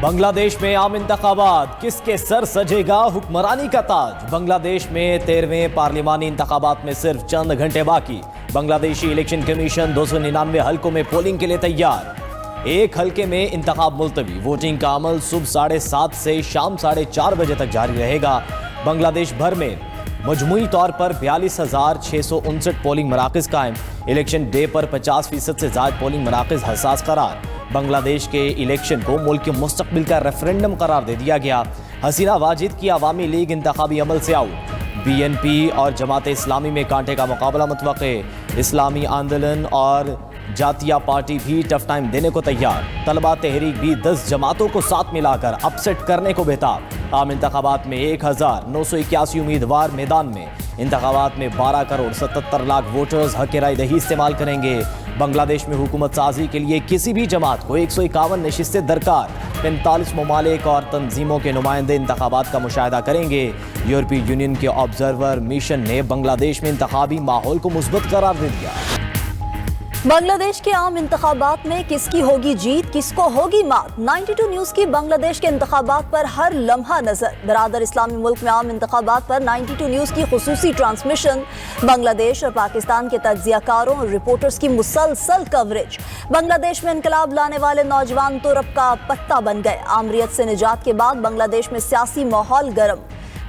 बांग्लादेश में आम इंतखाबात, किसके सर सजेगा हुक्मरानी का ताज। बांग्लादेश में 13वें पार्लिमानी इंतखाबात में सिर्फ चंद घंटे बाकी। बांग्लादेशी इलेक्शन कमीशन 299 हलकों में पोलिंग के लिए तैयार। एक हलके में इंतखाब मुलतवी। वोटिंग का अमल सुबह 7:30 से शाम 4:30 बजे तक जारी रहेगा। बांग्लादेश भर में मजमूई तौर पर 42,659 पोलिंग मराकज़ कायम। इलेक्शन डे पर 50% से ज़्यादा पोलिंग मराकज़ हसास करार। बांग्लादेश के इलेक्शन को मुल्क के मुस्तकबिल का रेफरेंडम करार दे दिया गया। हसीना वाजिद की अवामी लीग इंतखाबी अमल से आउट। BNP और जमात इस्लामी में कांटे का मुकाबला मुतवक्के। इस्लामी आंदोलन और जातिया पार्टी भी टफ टाइम देने को तैयार। तलबा तहरीक भी 10 जमातों को साथ मिलाकर अपसेट करने को बेताब। आम इंतखाबात में 1981 उम्मीदवार मैदान में। इंतखाबात में 12 करोड़ 77 लाख वोटर्स हक राय दही इस्तेमाल करेंगे। बांग्लादेश में हुकूमत साजी के लिए किसी भी जमात को 151 नशिस्तें दरकार। 45 ममालिक और तंजीमों के नुमाइंदे इंतखाबात का मुशाहिदा करेंगे। यूरोपीय यूनियन के ऑब्जर्वर मिशन ने बांग्लादेश में इंतखाबी माहौल को मुस्बत करार दे दिया। बांग्लादेश के आम इंतखाबात में किसकी होगी जीत, किसको होगी मात। 92 न्यूज की बांग्लादेश के इंतखाबात पर हर लम्हा नजर। बरादर इस्लामी मुल्क में आम इंतखाबात पर 92 न्यूज की खुसूसी ट्रांसमिशन। बांग्लादेश और पाकिस्तान के तज्जियाकारों और रिपोर्टर्स की मुसलसल कवरेज। बांग्लादेश में इंकलाब लाने वाले नौजवान तो रब का पत्ता बन गए। आमरीत से निजात के बाद बांग्लादेश में सियासी माहौल गर्म।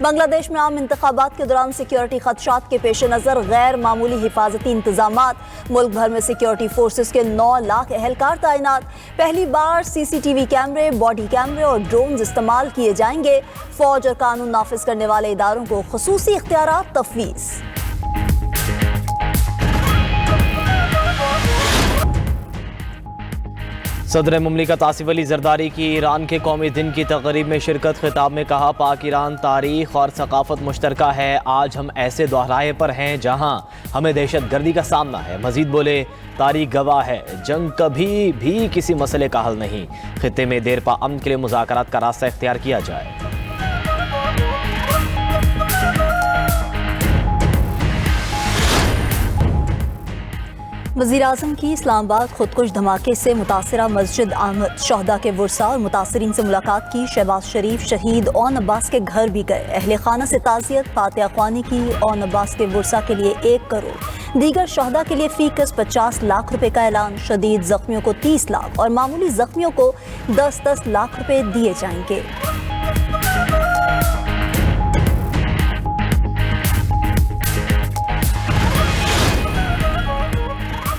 बांग्लादेश में आम इंतखाबात के दौरान सिक्योरिटी खदशात के पेश नज़र गैर मामूली हिफाजती इंतजामात। मुल्क भर में सिक्योरिटी फोर्सेस के 9 लाख एहलकार तैनात। पहली बार CCTV कैमरे, बॉडी कैमरे और ड्रोन्स इस्तेमाल किए जाएंगे। फौज और कानून नाफिज करने वाले इदारों को खुसूसी इख्तियारात तफवीज़। सदर मुमलिकत आसिफ अली जरदारी की ईरान के कौमी दिन की तकरीब में शिरकत। खिताब में कहा, पाक ईरान तारीख और सकाफत मुश्तरका है। आज हम ऐसे दोहराए पर हैं जहां हमें दहशत गर्दी का सामना है। मजीद बोले, तारीख गवाह है, जंग कभी भी किसी मसले का हल नहीं। खित्ते में देर पा अमन के लिए मुज़ाकरात का रास्ता इख्तियार किया जाए। वज़ीर आज़म की इस्लामाबाद खुदकुश धमाके से मुतासरा मस्जिद आमद। शहदा के वर्सा और मुतासरीन से मुलाकात की। शहबाज शरीफ शहीद ओन अब्बास के घर भी गए। अहले खाना से ताज़ियत। फातिहा ख्वानी की। ओन अब्बास के वर्सा के लिए 1 करोड़। दीगर शहदा के लिए फीकस 50 लाख रुपए का ऐलान। शदीद जख्मियों को 30 लाख और मामूली जख्मियों को 10-10 लाख रुपए दिए जाएंगे।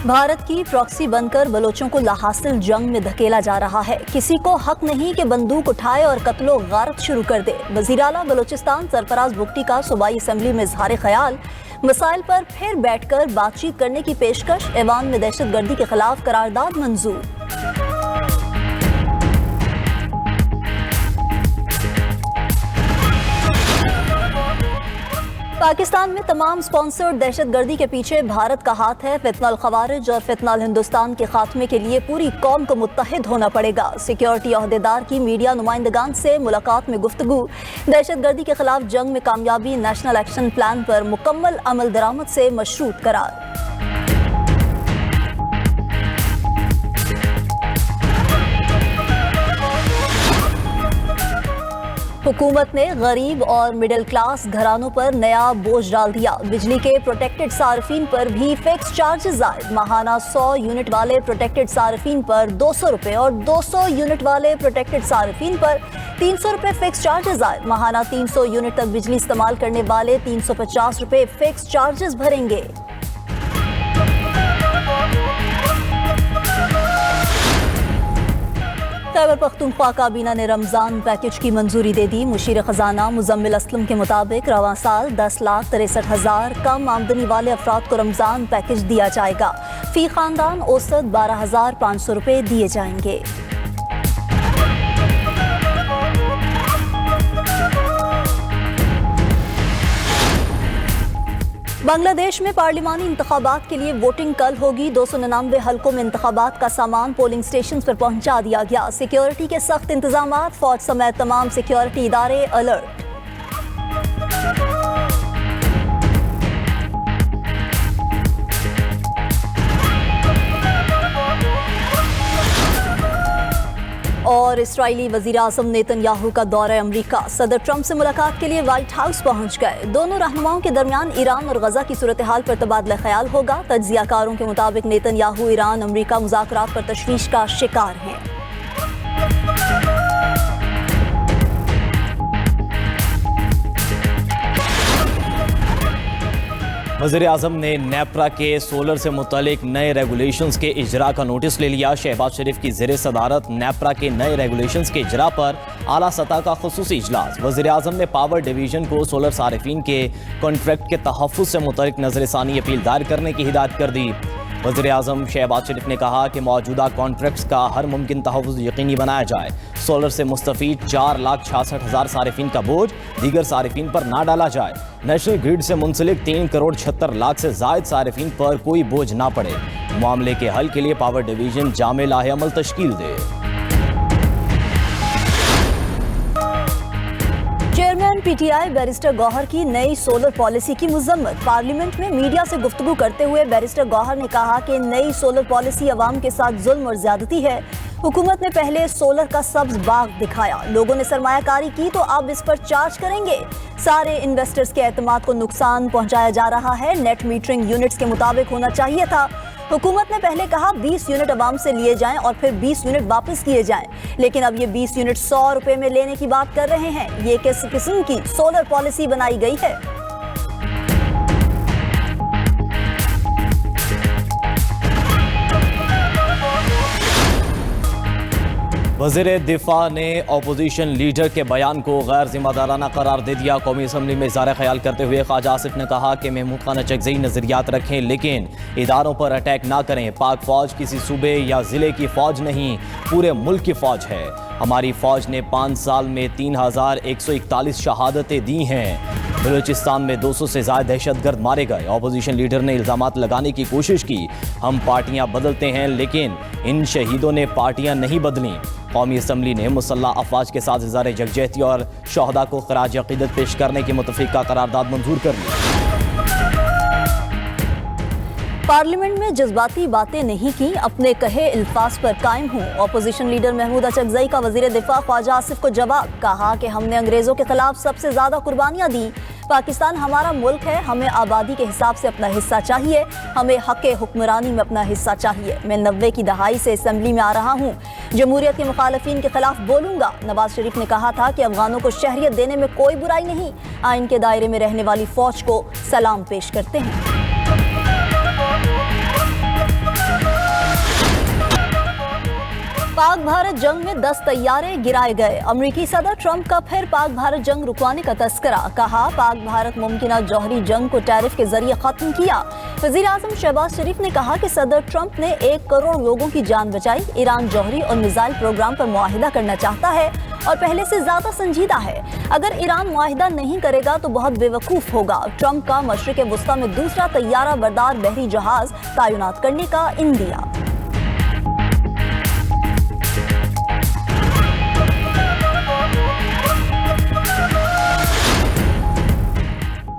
भारत की प्रॉक्सी बनकर बलोचों को लाहासिल जंग में धकेला जा रहा है। किसी को हक नहीं कि बंदूक उठाए और कत्लो गारत शुरू कर दे। वज़ीर आला बलोचिस्तान सरफराज भुट्टी का सूबाई असम्बली में इज़हार ख्याल। मसाइल पर फिर बैठकर बातचीत करने की पेशकश। ऐवान में दहशतगर्दी के खिलाफ करारदाद मंजूर। पाकिस्तान में तमाम स्पॉन्सर्ड दहशतगर्दी के पीछे भारत का हाथ है। फितनल खवारिज और फितनल हिंदुस्तान के खात्मे के लिए पूरी कौम को मुत्तहिद होना पड़ेगा। सिक्योरिटी अहदेदार की मीडिया नुमाइंदगान से मुलाकात में गुफ्तगू। दहशतगर्दी के खिलाफ जंग में कामयाबी नेशनल एक्शन प्लान पर मुकम्मल अमल दरामद से मशरूत करार। हुकूमत ने गरीब और मिडिल क्लास घरानों पर नया बोझ डाल दिया। बिजली के प्रोटेक्टेड सार्फिन पर भी फिक्स चार्जेस जायद। माहाना 100 यूनिट वाले प्रोटेक्टेड सार्फिन पर 200 रुपए और 200 यूनिट वाले प्रोटेक्टेड सार्फिन पर 300 रुपए फिक्स चार्जेस जायद। माहाना 300 यूनिट तक बिजली इस्तेमाल करने वाले 350 रुपए फिक्स चार्जेस भरेंगे। खैबर पख्तूनख्वा काबीना ने रमजान पैकेज की मंजूरी दे दी। मुशीर खजाना मुजम्मिल असलम के मुताबिक रवां साल 10,63,000 कम आमदनी वाले अफराद को रमजान पैकेज दिया जाएगा। फी खानदान औसत 12,500 रुपए दिए जाएंगे। बांग्लादेश में पार्लिमानी इंतखाबात के लिए वोटिंग कल होगी। 299 हलकों में इंतखाबात का सामान पोलिंग स्टेशन पर पहुंचा दिया गया। सिक्योरिटी के सख्त इंतजामात। फौज समेत तमाम सिक्योरिटी इदारे अलर्ट। और इसराइली वजीर आज़म नेतन्याहू का दौरा अमरीका। सदर ट्रंप से मुलाकात के लिए व्हाइट हाउस पहुंच गए। दोनों रहनुमाओं के दरमियान ईरान और गजा की सूरत हाल पर तबादला ख्याल होगा। तज्जियाकारों के मुताबिक नेतन्याहू ईरान अमरीका मुज़ाकरात पर तशवीश का शिकार हैं। वज़ीर आज़म ने नेप्रा के सोलर से मुतालिक नए रेगुलेशंस के इजरा का नोटिस ले लिया। शहबाज शरीफ की ज़ेरे सदारत नेप्रा के नए रेगुलेशंस के इजरा पर आला सतह का खुसूसी इजलास। वज़ीर आज़म ने पावर डिवीजन को सोलर सारिफीन के कॉन्ट्रैक्ट के तहफ़्फ़ुज़ से मुतालिक नज़रसानी अपील दायर करने की हिदायत कर दी। वज़ीर आज़म शहबाज शरीफ ने कहा कि मौजूदा कॉन्ट्रैक्ट्स का हर मुमकिन तहफ़्फ़ुज़ यकीनी बनाया जाए। सोलर से मुस्तफ़ीद 4,66,000 सारिफीन का बोझ दीगर सारिफीन पर ना डाला जाए। नेशनल ग्रिड से मुंसलिक 3,76,00,000 से जायद सारिफीन पर कोई बोझ ना पड़े। मामले के हल के लिए पावर डिवीजन जामे लाहे अमल तश्कील दे। चेयरमैन पीटीआई बैरिस्टर गौहर की नई सोलर पॉलिसी की मुज़म्मत। पार्लियामेंट में मीडिया से गुफ्तगू करते हुए बैरिस्टर गौहर ने कहा कि नई सोलर पॉलिसी अवाम के साथ जुल्म और ज्यादती है। हुकूमत ने पहले सोलर का सब्ज बाग दिखाया, लोगों ने सरमायाकारी की तो अब इस पर चार्ज करेंगे। सारे इन्वेस्टर्स के एतमाद को नुकसान पहुंचाया जा रहा है। नेट मीटरिंग यूनिट्स के मुताबिक होना चाहिए था। हुकूमत ने पहले कहा 20 यूनिट अवाम से लिए जाएं और फिर 20 यूनिट वापस किए जाएं, लेकिन अब ये 20 यूनिट 100 रुपए में लेने की बात कर रहे हैं। ये किस किस्म की सोलर पॉलिसी बनाई गई है? वज़ीर दिफा ने अपोजिशन लीडर के बयान को गैर जिम्मेदाराना करार दे दिया। कौमी असम्बली में इज़हार ख्याल करते हुए ख्वाजा आसिफ ने कहा कि महमूद खान चकजई नज़रियात रखें लेकिन इदारों पर अटैक ना करें। पाक फ़ौज किसी सूबे या ज़िले की फ़ौज नहीं, पूरे मुल्क की फ़ौज है। हमारी फ़ौज ने 5 साल में 3,141 शहादतें दी हैं। बलूचिस्तान में 200 से ज़्यादा दहशतगर्द मारे गए। अपोजिशन लीडर ने इल्ज़ामात लगाने की कोशिश की, हम पार्टियां बदलते हैं लेकिन इन शहीदों ने पार्टियां नहीं बदली। कौमी असम्बली ने मुसल्लह अफवाज के साथ इज़हार यकजहती और शहदा को खराज अक़ीदत पेश करने की मुतफ़िक़ा करारदाद मंजूर कर ली। पार्लियामेंट में जज्बाती बातें नहीं की, अपने कहे अल्फाज पर कायम हूँ। अपोजिशन लीडर महमूद चकजई का वज़ीर दिफा ख्वाजा आसिफ को जवाब, कहा कि हमने अंग्रेज़ों के खिलाफ सबसे ज़्यादा कुर्बानियाँ दी। पाकिस्तान हमारा मुल्क है, हमें आबादी के हिसाब से अपना हिस्सा चाहिए, हमें हक़ हुक्मरानी में अपना हिस्सा चाहिए। मैं 90 की दहाई से असम्बली में आ रहा हूँ, जमहूरियत के मुखालफिन के खिलाफ बोलूँगा। नवाज शरीफ ने कहा था कि अफगानों को शहरियत देने में कोई बुराई नहीं, आइन के दायरे में रहने वाली फ़ौज को सलाम पेश करते हैं। पाक भारत जंग में 10 तैयारे गिराए गए। अमरीकी सदर ट्रंप का फिर पाक भारत जंग रुकवाने का तस्करा। कहा पाक भारत मुमकिना जौहरी जंग को टैरिफ के जरिए खत्म किया। वज़ीर आज़म शहबाज शरीफ ने कहा कि सदर ट्रंप ने 1 करोड़ लोगों की जान बचाई। ईरान जौहरी और मिसाइल प्रोग्राम पर मुआहिदा करना चाहता है और पहले से ज्यादा संजीदा है। अगर ईरान मुआहिदा नहीं करेगा तो बहुत बेवकूफ होगा। ट्रंप का मशरिक़ वुस्ता में दूसरा तैयारा बरदार बहरी जहाज तैनात करने का इंदिया।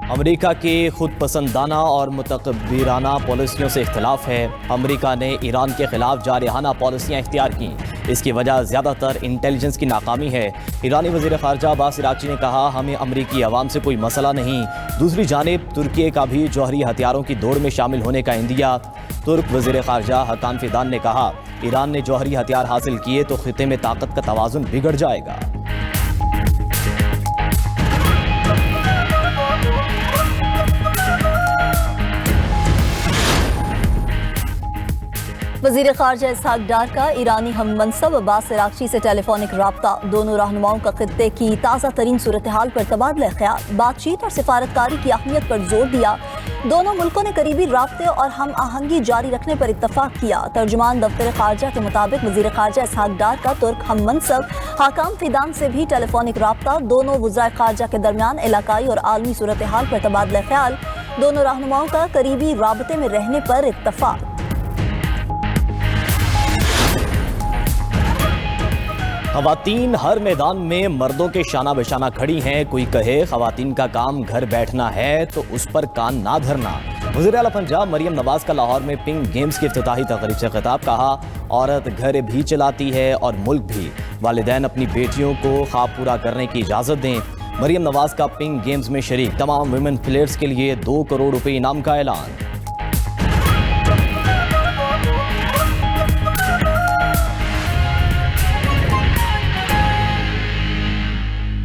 अमेरिका की खुद पसंदाना और मुतकब्बिराना पॉलिसियों से इख्तिलाफ है। अमेरिका ने ईरान के खिलाफ जारहाना पॉलिसियाँ इख्तियार की, इसकी वजह ज़्यादातर इंटेलिजेंस की नाकामी है। ईरानी वज़ीर ख़ारजा अब्बास इराक़ची ने कहा हमें अमेरिकी अवाम से कोई मसला नहीं। दूसरी जानिब तुर्की का भी जौहरी हथियारों की दौड़ में शामिल होने का इंदिया। तुर्क वज़ीर ख़ारजा हकान फिदान ने कहा ईरान ने जौहरी हथियार हासिल किए तो खिते में ताकत का तवाज़ुन बिगड़ जाएगा। वज़ीर ख़ारजा इसहाक़ डार का ईरानी हम मनसब अब्बास इराक़ची से टेलीफोनिक राब्ता। दोनों रहनुमाओं का खित्ते की ताज़ा तरीन सूरत हाल पर तबादला ख्याल, बातचीत और सिफारतकारी की अहमियत पर जोर दिया। दोनों मुल्कों ने करीबी राब्ते और हम आहंगी जारी रखने पर इत्तफाक किया। तर्जुमान दफ्तर ख़ारजा के मुताबिक वज़ीर ख़ारजा इसहाक़ डार का तुर्क हम मनसब हकाम फिदान से भी टेलीफोनिक राब्ता। दोनों वज़राए ख़ारजा के दरमियान इलाकाई और आलमी सूरत हाल पर तबादला ख्याल। दोनों रहनुमाओं का करीबी राब्ते में रहने पर इत्तफाक। ख़वातीन हर मैदान में मर्दों के शाना बेशाना खड़ी हैं। कोई कहे ख़वातीन का काम घर बैठना है तो उस पर कान ना धरना। वज़ीर आला पंजाब मरियम नवाज का लाहौर में पिंक गेम्स की इफ्तिताही तकरीब से खिताब, कहा औरत घर भी चलाती है और मुल्क भी। वालिदैन अपनी बेटियों को ख्वाब पूरा करने की इजाज़त दें। मरियम नवाज का पिंक गेम्स में शरीक तमाम वुमेन प्लेयर्स के लिए 2 करोड़ रुपए इनाम का ऐलान।